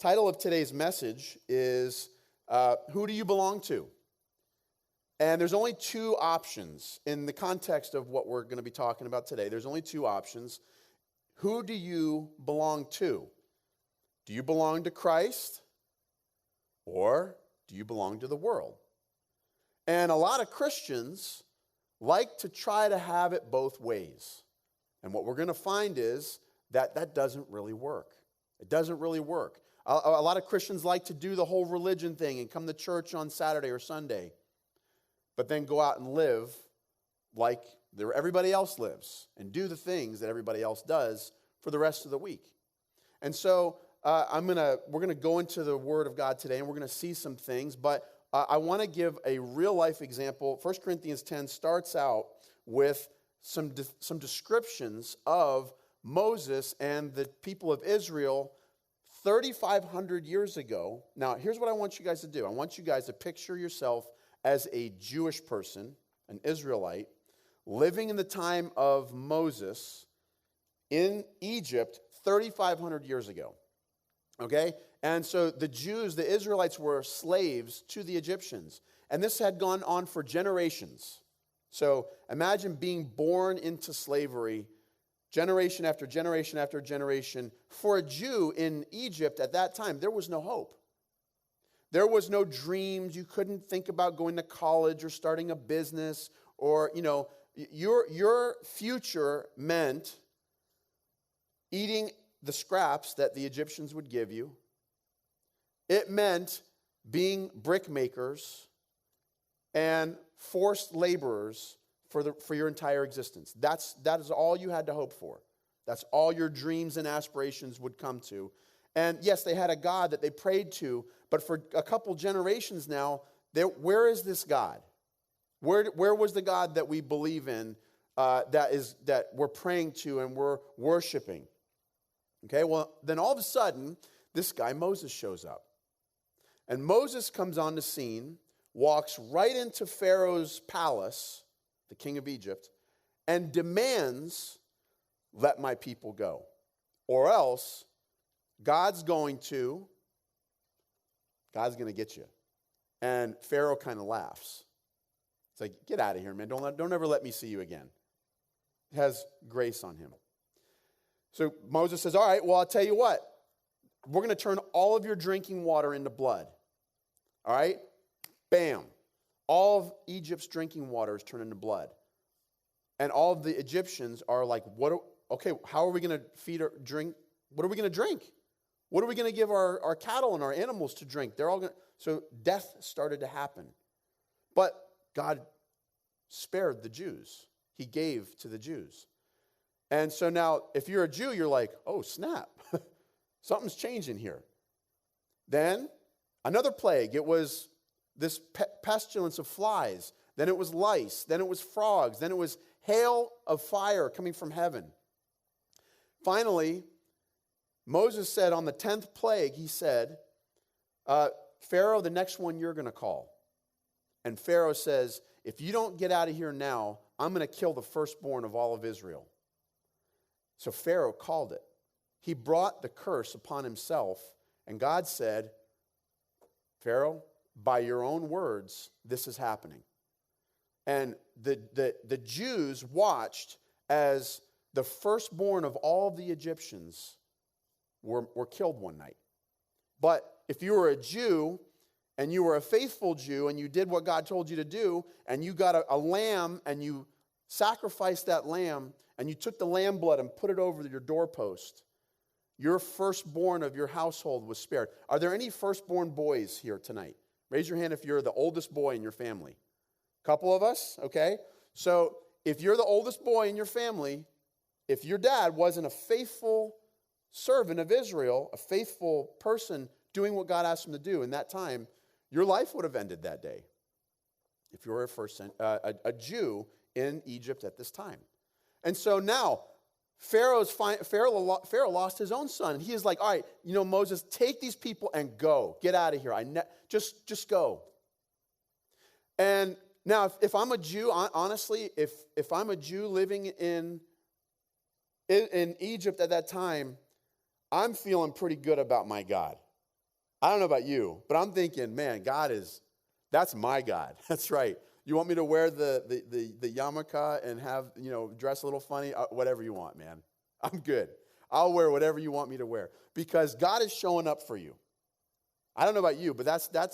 title of today's message is Who Do You Belong To? And there's only two options in the context of what we're going to be talking about today. There's only two options. Who do you belong to? Do you belong to Christ or do you belong to the world? And a lot of Christians like to try to have it both ways. And what we're going to find is that that doesn't really work. It doesn't really work. A lot of Christians like to do the whole religion thing and come to church on Saturday or Sunday, but then go out and live like everybody else lives and do the things that everybody else does for the rest of the week. And so we're going to go into the Word of God today, and we're going to see some things, but I want to give a real-life example. 1 Corinthians 10 starts out with some descriptions of Moses and the people of Israel 3,500 years ago. Now, here's what I want you guys to do. I want you guys to picture yourself as a Jewish person, an Israelite, living in the time of Moses in Egypt 3,500 years ago. Okay? And so the Jews, the Israelites, were slaves to the Egyptians. And this had gone on for generations. So imagine being born into slavery generation after generation after generation. For a Jew in Egypt at that time, there was no hope. There was no dreams. You couldn't think about going to college or starting a business or, your future meant eating the scraps that the Egyptians would give you. It meant being brick makers and forced laborers for your entire existence. That is all you had to hope for. That's all your dreams and aspirations would come to. And yes, they had a God that they prayed to, but for a couple generations now, where is this God? Where was the God that we believe in, that we're praying to and we're worshiping? Okay, well, then all of a sudden, this guy Moses shows up. And Moses comes on the scene, walks right into Pharaoh's palace, the king of Egypt, and demands, let my people go. Or else, God's going to get you. And Pharaoh kind of laughs. It's like, get out of here, man. Don't ever let me see you again. It has grace on him. So Moses says, all right, well, I'll tell you what. We're going to turn all of your drinking water into blood. All right? Bam. All of Egypt's drinking water is turned into blood. And all of the Egyptians are like, how are we going to feed or drink? What are we going to drink? What are we going to give our cattle and our animals to drink? They're all going. So death started to happen. But God spared the Jews. He gave to the Jews. And so now, if you're a Jew, you're like, oh, snap. Something's changing here. Then, another plague. It was this pestilence of flies. Then it was lice. Then it was frogs. Then it was hail of fire coming from heaven. Finally, Moses said on the 10th plague, he said, Pharaoh, the next one you're going to call. And Pharaoh says, if you don't get out of here now, I'm going to kill the firstborn of all of Israel. So Pharaoh called it. He brought the curse upon himself, and God said, Pharaoh, by your own words, this is happening. And the Jews watched as the firstborn of all of the Egyptians were killed one night. But if you were a Jew, and you were a faithful Jew, and you did what God told you to do, and you got a lamb, and you sacrificed that lamb, and you took the lamb blood and put it over your doorpost, your firstborn of your household was spared. Are there any firstborn boys here tonight? Raise your hand if you're the oldest boy in your family. Couple of us, okay? So if you're the oldest boy in your family, if your dad wasn't a faithful servant of Israel, a faithful person doing what God asked him to do in that time, your life would have ended that day if you were a Jew in Egypt at this time. And so now, Pharaoh lost his own son. He is like, all right, Moses, take these people and go. Get out of here. Just go. And now, if I'm a Jew, honestly, if I'm a Jew living in Egypt at that time, I'm feeling pretty good about my God. I don't know about you, but I'm thinking, man, that's my God. That's right. You want me to wear the yarmulke and have, dress a little funny? Whatever you want, man. I'm good. I'll wear whatever you want me to wear because God is showing up for you. I don't know about you, but that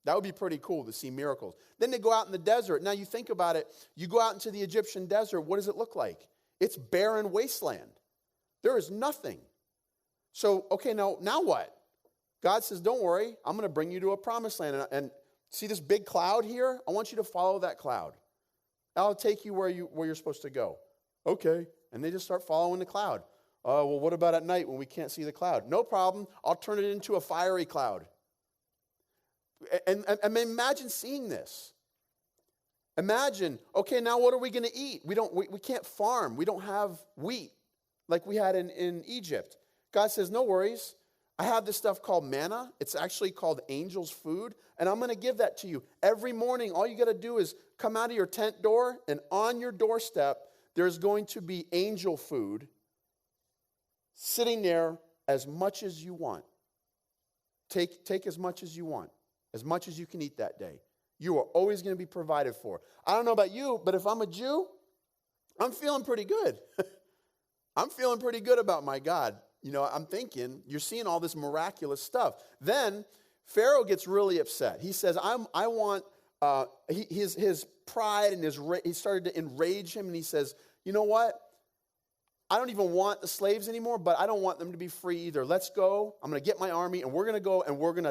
would be pretty cool to see miracles. Then they go out in the desert. Now you think about it. You go out into the Egyptian desert. What does it look like? It's barren wasteland. There is nothing. So, okay, now what? God says, don't worry. I'm going to bring you to a promised land. And see this big cloud here? I want you to follow that cloud. I'll take you where you're supposed to go. Okay. And they just start following the cloud. Well, what about at night when we can't see the cloud? No problem. I'll turn it into a fiery cloud. And imagine seeing this. Imagine, okay, now what are we going to eat? We can't farm. We don't have wheat like we had in Egypt. God says, no worries. I have this stuff called manna. It's actually called angel's food, and I'm going to give that to you. Every morning, all you got to do is come out of your tent door, and on your doorstep, there's going to be angel food sitting there as much as you want. Take as much as you want, as much as you can eat that day. You are always going to be provided for. I don't know about you, but if I'm a Jew, I'm feeling pretty good. I'm feeling pretty good about my God. I'm thinking, you're seeing all this miraculous stuff. Then Pharaoh gets really upset. He says, I want, his pride and he started to enrage him, and he says, you know what? I don't even want the slaves anymore, but I don't want them to be free either. Let's go. I'm going to get my army, and we're going to go, and we're going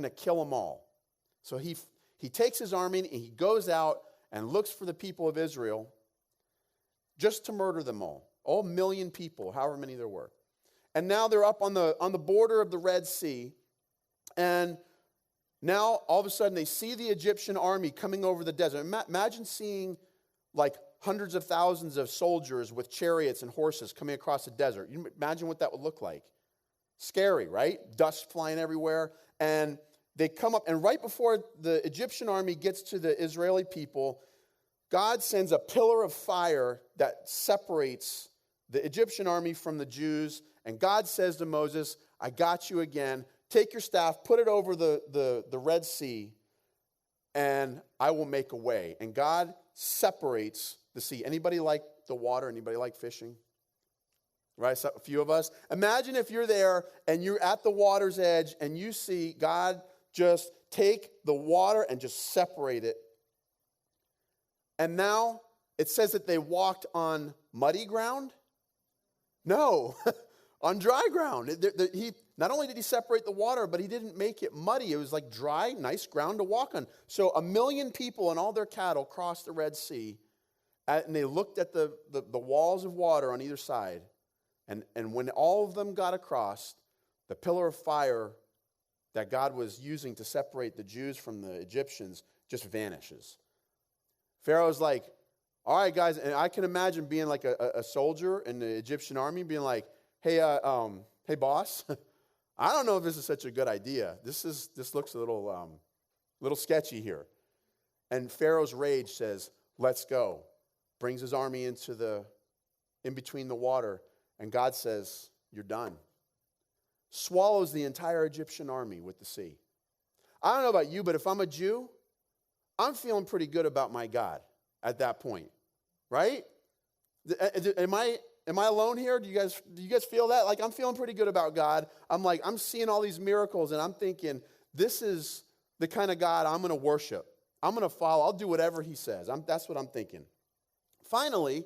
to kill them all. So he takes his army, and he goes out and looks for the people of Israel just to murder them all. All 1 million people, however many there were. And now they're up on the border of the Red Sea. And now, all of a sudden, they see the Egyptian army coming over the desert. Imagine seeing like hundreds of thousands of soldiers with chariots and horses coming across the desert. You imagine what that would look like. Scary, right? Dust flying everywhere. And they come up, and right before the Egyptian army gets to the Israeli people, God sends a pillar of fire that separates the Egyptian army from the Jews, and God says to Moses, I got you again. Take your staff, put it over the Red Sea, and I will make a way. And God separates the sea. Anybody like the water? Anybody like fishing? Right, so a few of us. Imagine if you're there, and you're at the water's edge, and you see God just take the water and just separate it. And now it says that they walked on muddy ground. No, on dry ground. Not only did he separate the water, but he didn't make it muddy. It was like dry, nice ground to walk on. So 1 million people and all their cattle crossed the Red Sea, and they looked at the walls of water on either side. And when all of them got across, the pillar of fire that God was using to separate the Jews from the Egyptians just vanishes. Pharaoh's like, all right, guys, and I can imagine being like a soldier in the Egyptian army being like, hey, boss, I don't know if this is such a good idea. This looks a little sketchy here. And Pharaoh's rage says, let's go. Brings his army in between the water, and God says, you're done. Swallows the entire Egyptian army with the sea. I don't know about you, but if I'm a Jew, I'm feeling pretty good about my God at that point, right? Am I alone here? Do you guys feel that? Like, I'm feeling pretty good about God. I'm seeing all these miracles, and I'm thinking, this is the kind of God I'm going to worship. I'm going to follow. I'll do whatever he says. That's what I'm thinking. Finally,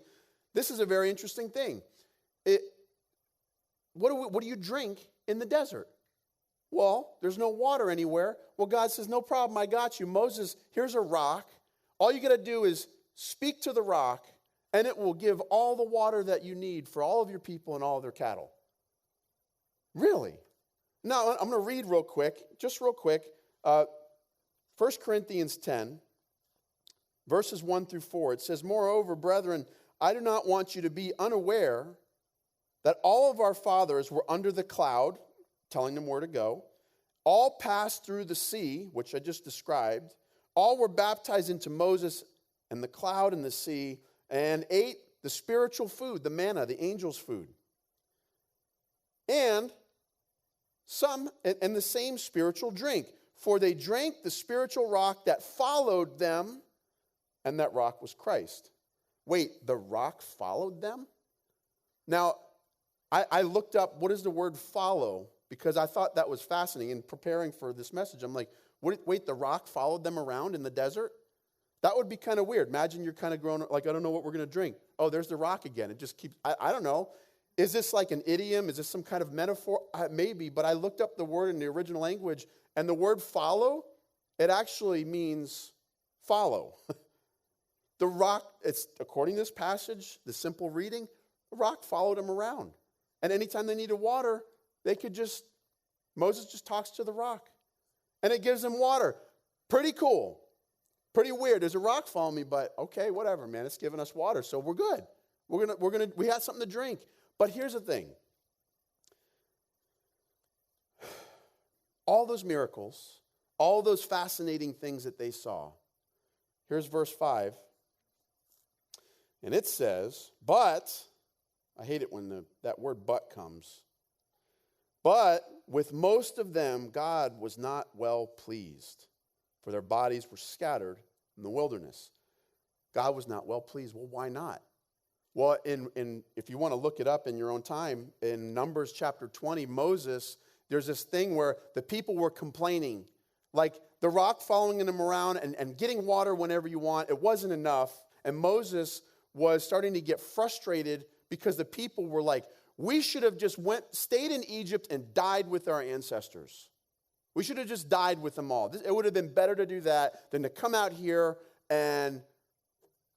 this is a very interesting thing. What do you drink in the desert? Well, there's no water anywhere. Well, God says, no problem, I got you. Moses, here's a rock. All you got to do is speak to the rock, and it will give all the water that you need for all of your people and all of their cattle. Really? Now, I'm going to read real quick, 1 Corinthians 10, verses 1 through 4. It says, moreover, brethren, I do not want you to be unaware that all of our fathers were under the cloud, telling them where to go. All passed through the sea, which I just described. All were baptized into Moses and the cloud and the sea, and ate the spiritual food, the manna, the angel's food. And some and the same spiritual drink. For they drank the spiritual rock that followed them, and that rock was Christ. Wait, the rock followed them? Now, I looked up what is the word follow, because I thought that was fascinating. In preparing for this message, I'm like, wait, the rock followed them around in the desert? That would be kind of weird. Imagine you're kind of growing up, like, I don't know what we're going to drink. Oh, there's the rock again. It just keeps, I don't know. Is this like an idiom? Is this some kind of metaphor? Maybe, but I looked up the word in the original language, and the word follow, it actually means follow. The rock, it's according to this passage, the simple reading, the rock followed them around. And anytime they needed water, Moses just talks to the rock. And it gives them water. Pretty cool. Pretty weird. There's a rock following me, but okay, whatever, man. It's giving us water, so we're good. We have something to drink. But here's the thing. All those miracles, all those fascinating things that they saw. Here's verse 5. And it says, but, I hate it when that word but comes. But with most of them, God was not well pleased, for their bodies were scattered in the wilderness. God was not well pleased. Well, why not? Well, if you want to look it up in your own time, in Numbers chapter 20, Moses, there's this thing where the people were complaining. Like the rock following them around and getting water whenever you want, it wasn't enough. And Moses was starting to get frustrated because the people were like, we should have just stayed in Egypt and died with our ancestors. We should have just died with them all. It would have been better to do that than to come out here and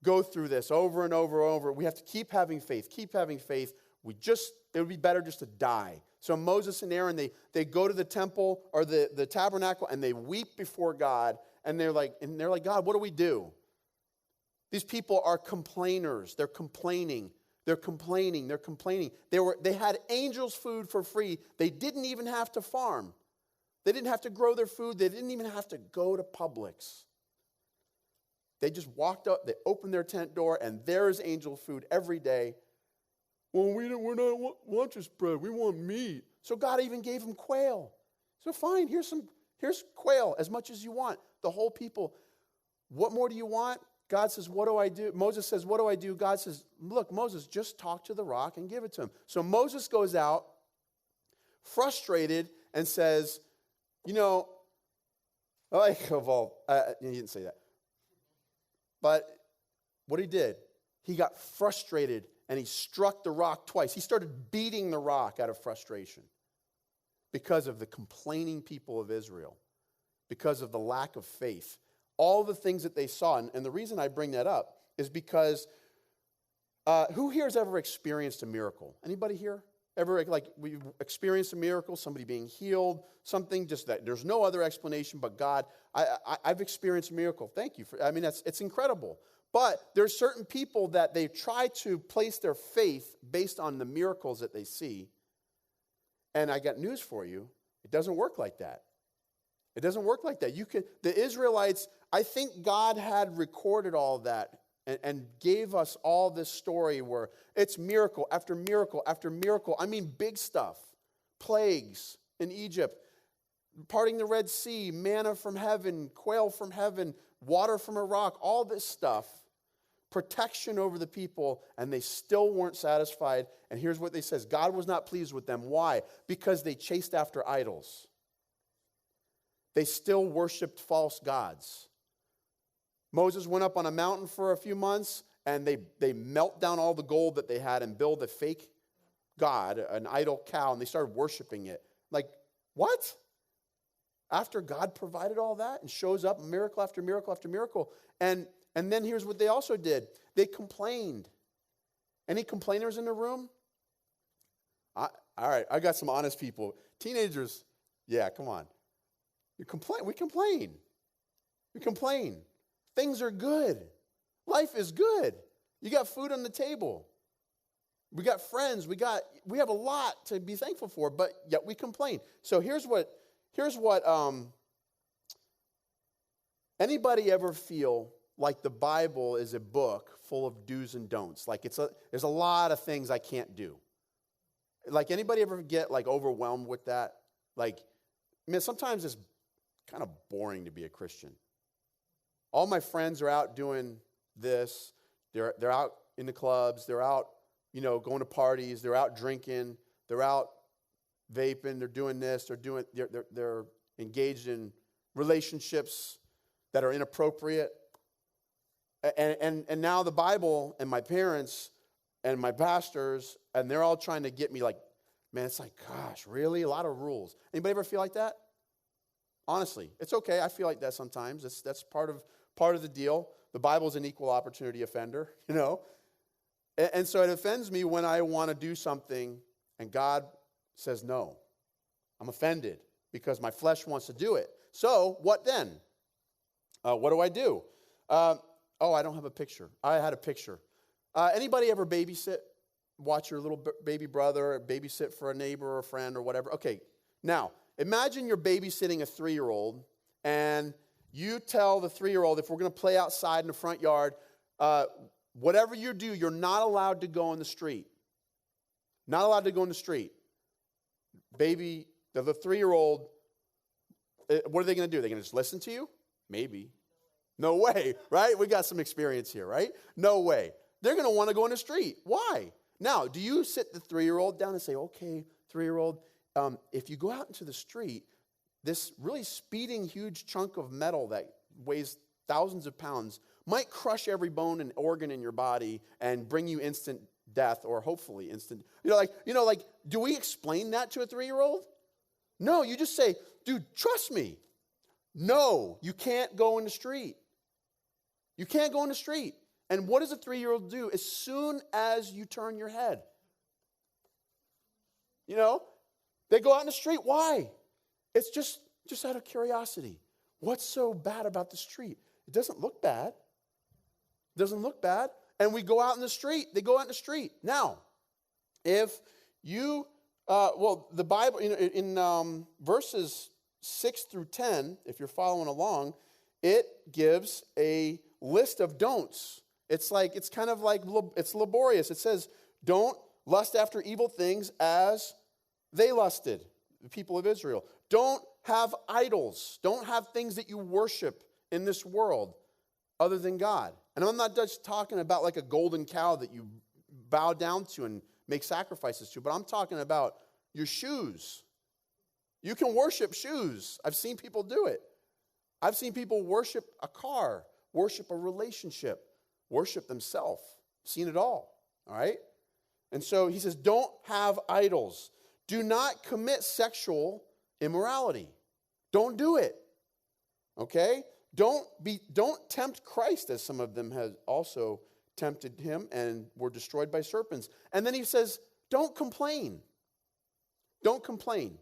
go through this over and over and over. We have to keep having faith, keep having faith. It would be better just to die. So Moses and Aaron, they go to the temple or the tabernacle and they weep before God. And they're like, God, what do we do? These people are complainers. They're complaining. They're complaining. They're complaining. They had angels' food for free. They didn't even have to farm. They didn't have to grow their food. They didn't even have to go to Publix. They just walked up, they opened their tent door, and there's angel food every day. Well, we're not want just bread. We want meat. So God even gave them quail. So fine, here's quail, as much as you want. The whole people, what more do you want? God says, what do I do? Moses says, what do I do? God says, look, Moses, just talk to the rock and give it to him. So Moses goes out, frustrated, and says, he didn't say that. But what he did, he got frustrated and he struck the rock twice. He started beating the rock out of frustration because of the complaining people of Israel, because of the lack of faith. All the things that they saw, and the reason I bring that up is because who here has ever experienced a miracle? Anybody here? Ever, we've experienced a miracle, somebody being healed, something just that there's no other explanation but God. I've experienced a miracle. Thank you. It's incredible. But there's certain people that they try to place their faith based on the miracles that they see. And I got news for you. It doesn't work like that. It doesn't work like that. The Israelites, I think God had recorded all of that and gave us all this story where it's miracle after miracle after miracle. I mean big stuff. Plagues in Egypt, parting the Red Sea, manna from heaven, quail from heaven, water from a rock, all this stuff. Protection over the people, and they still weren't satisfied. And here's what they says. God was not pleased with them. Why? Because they chased after idols. They still worshiped false gods. Moses went up on a mountain for a few months, and they melt down all the gold that they had and build a fake god, an idol cow, and they started worshiping it. Like, what? After God provided all that and shows up miracle after miracle after miracle. And then here's what they also did. They complained. Any complainers in the room? All right, I got some honest people. Teenagers, yeah, come on. We complain. Things are good. Life is good. You got food on the table. We got friends. We have a lot to be thankful for, but yet we complain. So here's what anybody ever feel like the Bible is a book full of do's and don'ts? Like there's a lot of things I can't do. Like anybody ever get like overwhelmed with that? Like, man, sometimes it's kind of boring to be a Christian. All my friends are out doing this. They're out in the clubs. They're out, going to parties. They're out drinking. They're out vaping. They're doing this. They're engaged in relationships that are inappropriate. And now the Bible and my parents and my pastors, and they're all trying to get me like, man, it's like, gosh, really? A lot of rules. Anybody ever feel like that? Honestly, it's okay. I feel like that sometimes. That's part of the deal. The Bible's an equal opportunity offender, And so it offends me when I want to do something and God says no. I'm offended because my flesh wants to do it. So what then? What do? I don't have a picture. I had a picture. Anybody ever babysit? Watch your little baby brother, or babysit for a neighbor or a friend or whatever? Okay, now, imagine you're babysitting a 3-year-old, and you tell the 3-year-old, if we're going to play outside in the front yard, whatever you do, you're not allowed to go in the street. Not allowed to go in the street. Baby, the 3-year-old, what are they going to do? Are they going to just listen to you? Maybe. No way, right? We got some experience here, right? No way. They're going to want to go in the street. Why? Now, do you sit the 3-year-old down and say, okay, 3-year-old, if you go out into the street, this really speeding huge chunk of metal that weighs thousands of pounds might crush every bone and organ in your body and bring you instant death, or hopefully instant. Do we explain that to a 3-year-old? No, you just say, dude, trust me. No, you can't go in the street. You can't go in the street. And what does a 3-year-old do as soon as you turn your head? They go out in the street. Why? It's just out of curiosity. What's so bad about the street? It doesn't look bad. It doesn't look bad. And we go out in the street. They go out in the street. Now, if you, the Bible, in verses 6 through 10, if you're following along, it gives a list of don'ts. It's laborious. It says, don't lust after evil things as they lusted, the people of Israel. Don't have idols. Don't have things that you worship in this world other than God. And I'm not just talking about like a golden cow that you bow down to and make sacrifices to, but I'm talking about your shoes. You can worship shoes. I've seen people do it. I've seen people worship a car, worship a relationship, worship themselves. Seen it all right? And so he says, don't have idols. Do not commit sexual immorality. Don't do it. Okay? Don't tempt Christ, as some of them have also tempted him and were destroyed by serpents. And then he says, don't complain. Don't complain.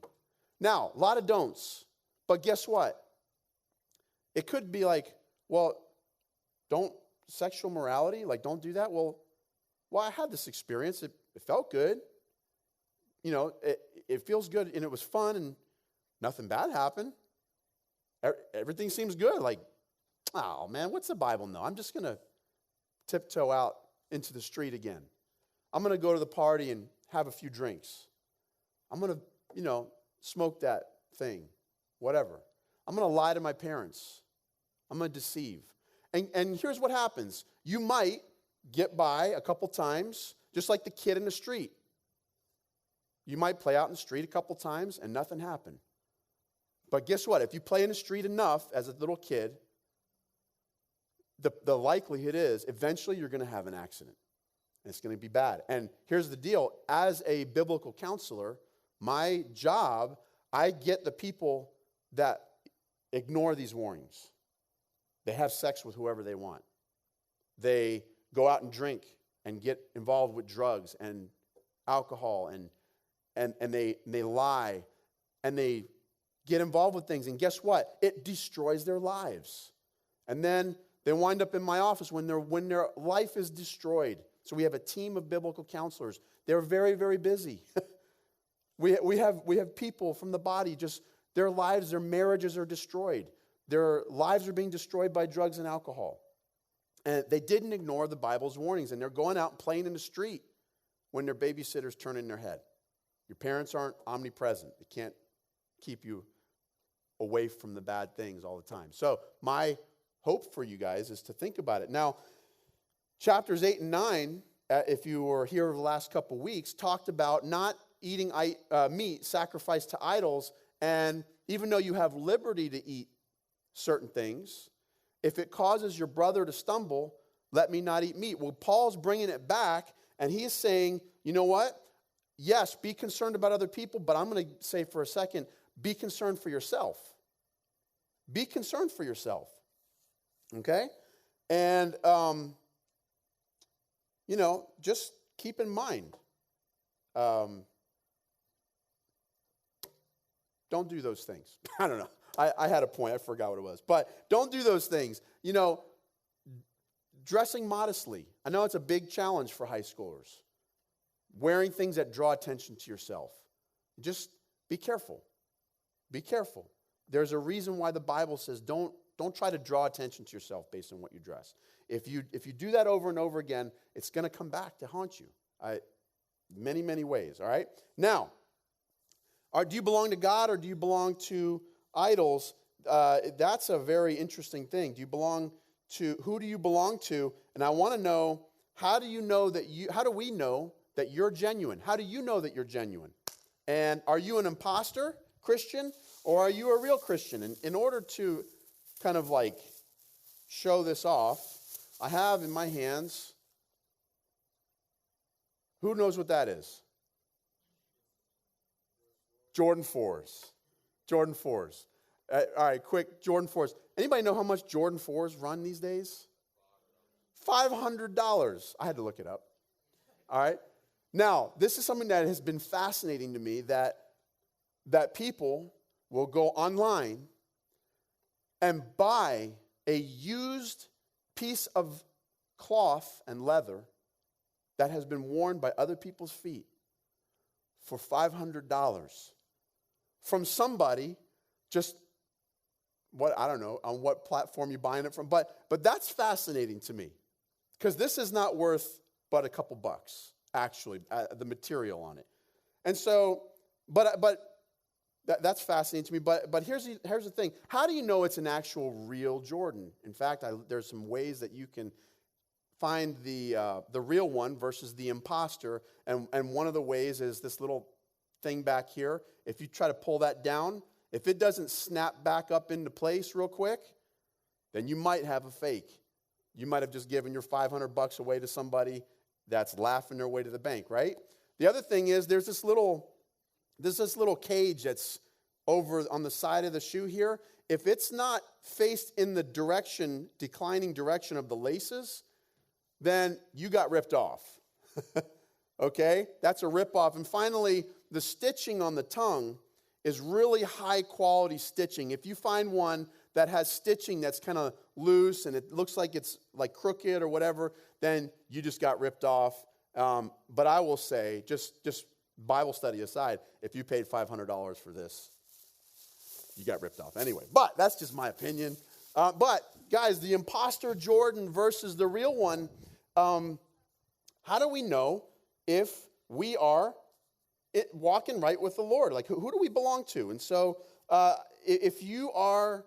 Now, a lot of don'ts. But guess what? It could be like, well, sexual morality, like don't do that. Well, I had this experience. It felt good. It feels good and it was fun and nothing bad happened. Everything seems good. Like, oh man, what's the Bible know? I'm just going to tiptoe out into the street again. I'm going to go to the party and have a few drinks. I'm going to, smoke that thing, whatever. I'm going to lie to my parents. I'm going to deceive. And here's what happens. You might get by a couple times, just like the kid in the street. You might play out in the street a couple times and nothing happened. But guess what? If you play in the street enough as a little kid, the likelihood is eventually you're going to have an accident. And it's going to be bad. And here's the deal. As a biblical counselor, my job, I get the people that ignore these warnings. They have sex with whoever they want. They go out and drink and get involved with drugs and alcohol and they lie and they get involved with things. And guess what? It destroys their lives. And then they wind up in my office when their life is destroyed. So we have a team of biblical counselors. They're very, very busy. We have people from the body, just their lives, their marriages are destroyed. Their lives are being destroyed by drugs and alcohol. And they didn't ignore the Bible's warnings, and they're going out and playing in the street when their babysitters turn in their head. Your parents aren't omnipresent. They can't keep you away from the bad things all the time. So my hope for you guys is to think about it. Now, chapters 8 and 9, if you were here over the last couple weeks, talked about not eating meat sacrificed to idols. And even though you have liberty to eat certain things, if it causes your brother to stumble, let me not eat meat. Well, Paul's bringing it back, and he is saying, you know what? Yes, be concerned about other people, but I'm going to say for a second, be concerned for yourself. Be concerned for yourself. Okay? And, just keep in mind, don't do those things. I don't know. I had a point. I forgot what it was. But don't do those things. Dressing modestly. I know it's a big challenge for high schoolers. Wearing things that draw attention to yourself. Just be careful. Be careful. There's a reason why the Bible says don't try to draw attention to yourself based on what you dress. If you do that over and over again, it's going to come back to haunt you. Many, many ways, all right? Now, do you belong to God or do you belong to idols? That's a very interesting thing. Who do you belong to? And I want to know, how do we know that you're genuine? How do you know that you're genuine? And are you an imposter Christian or are you a real Christian? And in order to kind of show this off, I have in my hands, who knows what that is? Jordan 4s. Jordan 4s. All right, quick, Jordan 4s. Anybody know how much Jordan 4s run these days? $500. I had to look it up. All right. Now, this is something that has been fascinating to me, that people will go online and buy a used piece of cloth and leather that has been worn by other people's feet for $500 from somebody, just I don't know on what platform you're buying it from, but that's fascinating to me, because this is not worth but a couple bucks, actually, the material on it. And so, that's fascinating to me. But here's the thing. How do you know it's an actual real Jordan? In fact, there's some ways that you can find the real one versus the imposter. And one of the ways is this little thing back here. If you try to pull that down, if it doesn't snap back up into place real quick, then you might have a fake. You might have just given your $500 away to somebody that's laughing their way to the bank, right? The other thing is there's this little cage that's over on the side of the shoe here. If it's not faced in the declining direction of the laces, then you got ripped off. Okay? That's a rip-off. And finally, the stitching on the tongue is really high-quality stitching. If you find one that has stitching that's kind of loose and it looks like it's like crooked or whatever, then you just got ripped off. But I will say, just Bible study aside, if you paid $500 for this, you got ripped off anyway. But that's just my opinion. But guys, the imposter Jordan versus the real one, how do we know if we are walking right with the Lord? Like, who do we belong to? And so if you are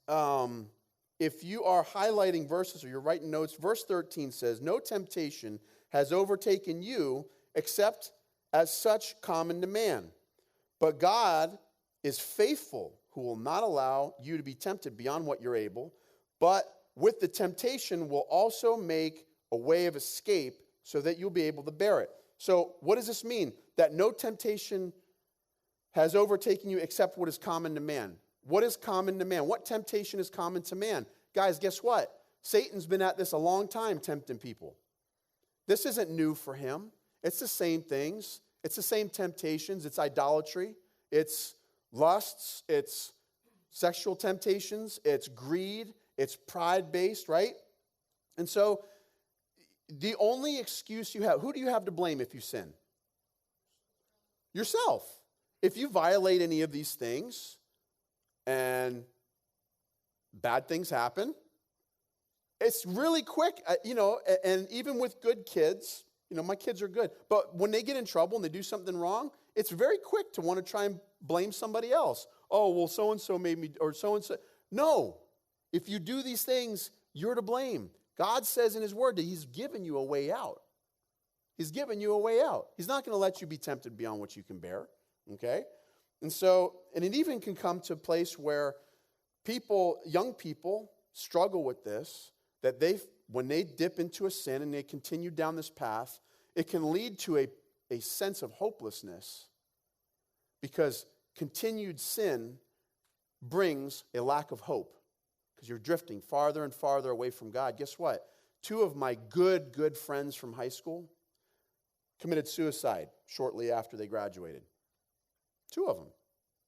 highlighting verses or you're writing notes, verse 13 says, "No temptation has overtaken you except as such common to man. But God is faithful, who will not allow you to be tempted beyond what you're able, but with the temptation will also make a way of escape so that you'll be able to bear it." So what does this mean? That no temptation has overtaken you except what is common to man. What is common to man? What temptation is common to man? Guys, guess what? Satan's been at this a long time, tempting people. This isn't new for him. It's the same things. It's the same temptations. It's idolatry. It's lusts. It's sexual temptations. It's greed. It's pride-based, right? And so the only excuse you have, who do you have to blame if you sin? Yourself. If you violate any of these things and bad things happen, it's really quick, and even with good kids, my kids are good, but when they get in trouble and they do something wrong, it's very quick to want to try and blame somebody else. Oh, well, so-and-so made me, or so-and-so. No. If you do these things, you're to blame. God says in his word that he's given you a way out. He's given you a way out. He's not going to let you be tempted beyond what you can bear. Okay? And it even can come to a place where young people struggle with this, that when they dip into a sin and they continue down this path, it can lead to a sense of hopelessness, because continued sin brings a lack of hope, because you're drifting farther and farther away from God. Guess what? 2 of my good friends from high school committed suicide shortly after they graduated. 2 of them.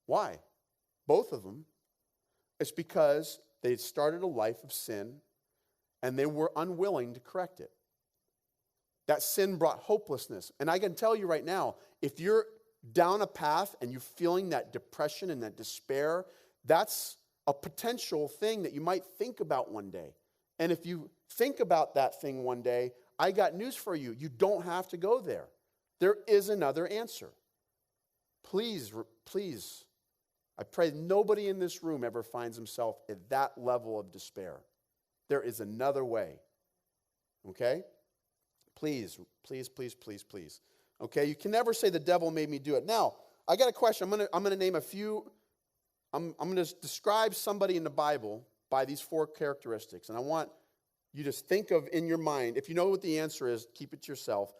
Why? Both of them. It's because they started a life of sin and they were unwilling to correct it. That sin brought hopelessness. And I can tell you right now, if you're down a path and you're feeling that depression and that despair, that's a potential thing that you might think about one day. And if you think about that thing one day, I got news for you. You don't have to go there. There is another answer. Please, I pray nobody in this room ever finds himself at that level of despair. There is another way. Okay? Please. Okay? You can never say the devil made me do it. Now, I got a question. I'm going to name a few. I'm going to describe somebody in the Bible by these 4 characteristics. And I want you to think of in your mind. If you know what the answer is, keep it to yourself.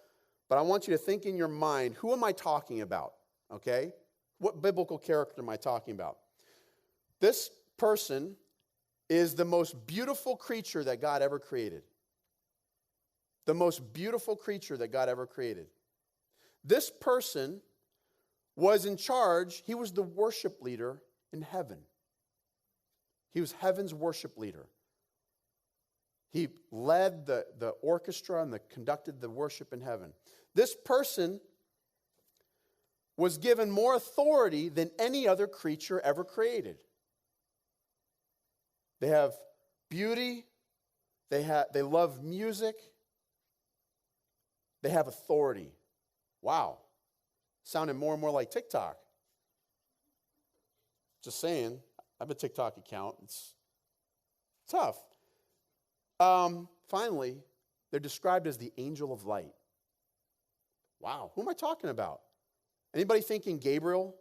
But I want you to think in your mind, who am I talking about? Okay? What biblical character am I talking about? This person is the most beautiful creature that God ever created. The most beautiful creature that God ever created. This person was in charge. He was the worship leader in heaven. He was heaven's worship leader. He led the orchestra and conducted the worship in heaven. This person was given more authority than any other creature ever created. They have beauty. They love music. They have authority. Wow. Sounding more and more like TikTok. Just saying. I have a TikTok account. It's tough. Finally, they're described as the angel of light. Wow. Who am I talking about? Anybody thinking Gabriel?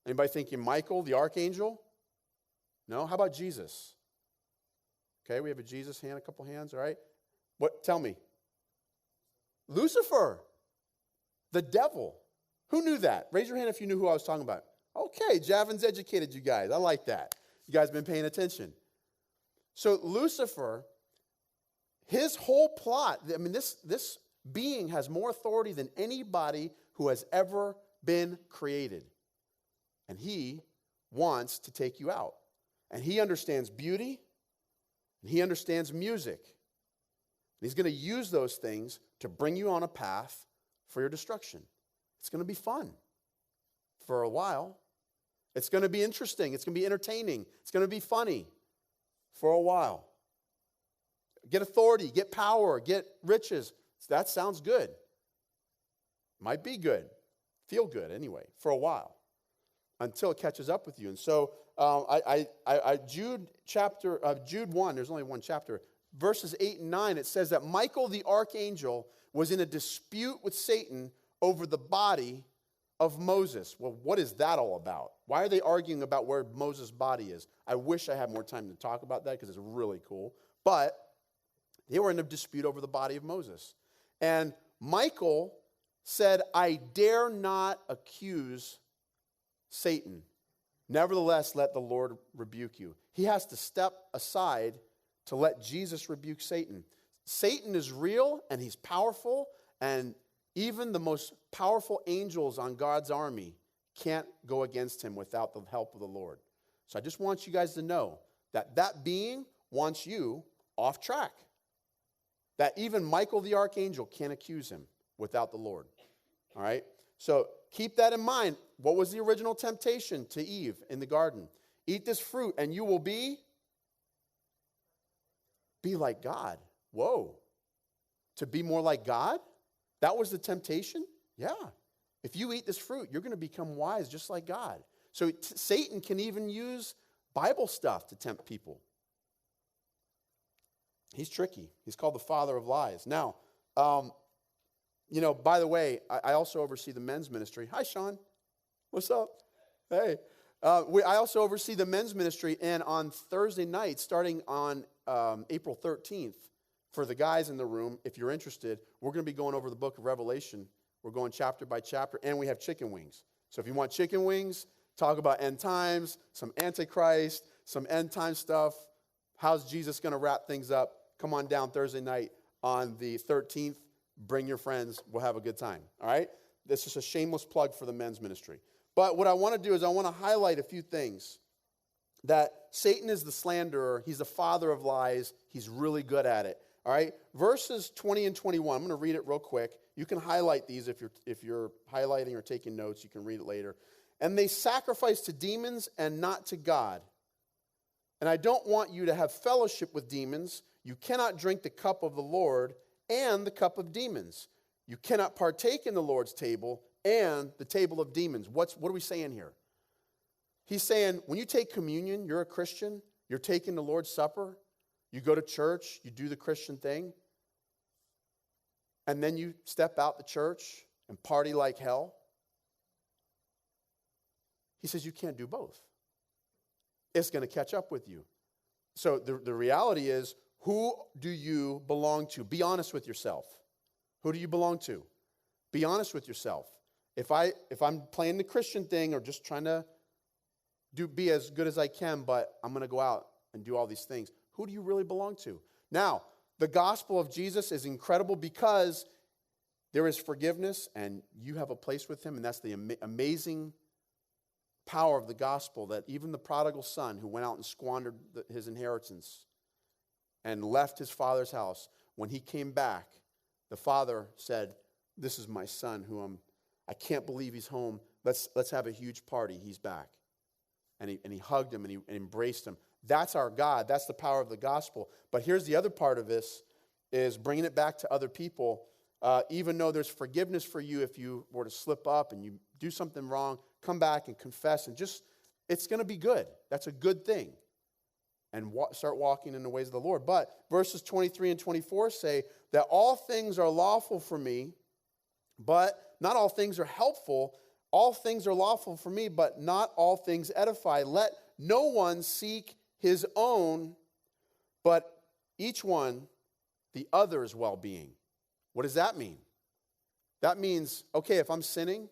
Anybody thinking Michael, the archangel? No? How about Jesus? Okay, we have a Jesus hand, a couple hands, all right? What? Tell me. Lucifer, the devil. Who knew that? Raise your hand if you knew who I was talking about. Okay, Javin's educated you guys. I like that. You guys been paying attention. So Lucifer, his whole plot, I mean, this being has more authority than anybody who has ever been created. And he wants to take you out. And he understands beauty, and he understands music. And he's going to use those things to bring you on a path for your destruction. It's going to be fun for a while. It's going to be interesting. It's going to be entertaining. It's going to be funny for a while. Get authority, get power, get riches. That sounds good. Might be good. Feel good anyway, for a while. Until it catches up with you. And so Jude 1, there's only one chapter, verses 8 and 9, it says that Michael the archangel was in a dispute with Satan over the body of Moses. Well, what is that all about? Why are they arguing about where Moses' body is? I wish I had more time to talk about that because it's really cool. But they were in a dispute over the body of Moses. And Michael said, I dare not accuse Satan. Nevertheless, let the Lord rebuke you. He has to step aside to let Jesus rebuke Satan. Satan is real and he's powerful, and even the most powerful angels on God's army can't go against him without the help of the Lord. So I just want you guys to know that that being wants you off track. That even Michael the archangel can't accuse him without the Lord. All right? So keep that in mind. What was the original temptation to Eve in the garden? Eat this fruit and you will be like God. Whoa. To be more like God? That was the temptation? Yeah. If you eat this fruit, you're going to become wise just like God. So Satan can even use Bible stuff to tempt people. He's tricky. He's called the father of lies. Now, by the way, I also oversee the men's ministry. Hi, Sean. What's up? Hey. I also oversee the men's ministry, and on Thursday night, starting on April 13th, for the guys in the room, if you're interested, we're going to be going over the book of Revelation. We're going chapter by chapter, and we have chicken wings. So if you want chicken wings, talk about end times, some Antichrist, some end time stuff, how's Jesus going to wrap things up, come on down Thursday night on the 13th. Bring your friends. We'll have a good time, all right? This is a shameless plug for the men's ministry. But what I want to do is I want to highlight a few things. That Satan is the slanderer. He's the father of lies. He's really good at it. All right? Verses 20 and 21. I'm going to read it real quick. You can highlight these if you're highlighting or taking notes. You can read it later. And they sacrifice to demons and not to God. And I don't want you to have fellowship with demons. You cannot drink the cup of the Lord and the cup of demons. You cannot partake in the Lord's table and the table of demons. What are we saying here? He's saying when you take communion, you're a Christian, you're taking the Lord's Supper, you go to church, you do the Christian thing, and then you step out the church and party like hell. He says you can't do both. It's going to catch up with you. So the reality is, who do you belong to? Be honest with yourself. Who do you belong to? Be honest with yourself. If I'm playing the Christian thing or just trying to be as good as I can, but I'm going to go out and do all these things, who do you really belong to? Now, the gospel of Jesus is incredible because there is forgiveness and you have a place with him, and that's the amazing power of the gospel, that even the prodigal son who went out and squandered his inheritance and left his father's house, when he came back, the father said, "This is my son who I can't believe he's home. Let's have a huge party. He's back." And he hugged him and he embraced him. That's our God. That's the power of the gospel. But here's the other part of this, is bringing it back to other people. Even though there's forgiveness for you if you were to slip up and you do something wrong, come back and confess and it's going to be good. That's a good thing. And start walking in the ways of the Lord. But verses 23 and 24 say that all things are lawful for me, but not all things are helpful. All things are lawful for me, but not all things edify. Let no one seek his own, but each one the other's well-being. What does that mean? That means, okay, if I'm sinning,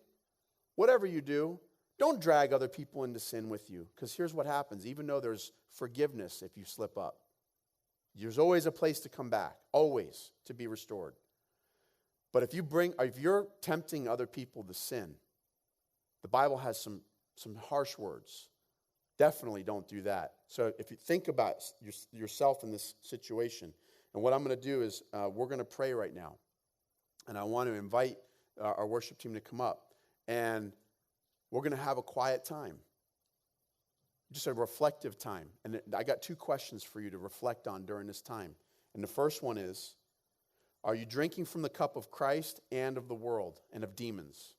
whatever you do, don't drag other people into sin with you. Because here's what happens. Even though there's forgiveness if you slip up, there's always a place to come back, always to be restored. But if you're tempting other people to sin, the Bible has some harsh words. Definitely don't do that. So if you think about yourself in this situation, and what I'm going to do is we're going to pray right now. And I want to invite our worship team to come up. And we're going to have a quiet time. Just a reflective time. And I got 2 questions for you to reflect on during this time. And the first one is, are you drinking from the cup of Christ and of the world and of demons?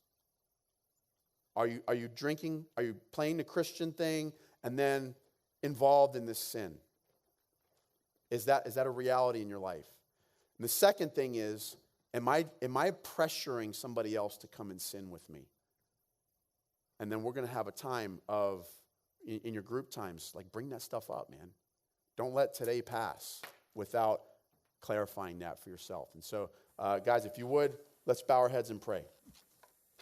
Are you playing the Christian thing and then involved in this sin? Is that a reality in your life? And the second thing is, am I pressuring somebody else to come and sin with me? And then we're going to have a time of, in your group times, like bring that stuff up, man. Don't let today pass without clarifying that for yourself. And so, guys, if you would, let's bow our heads and pray.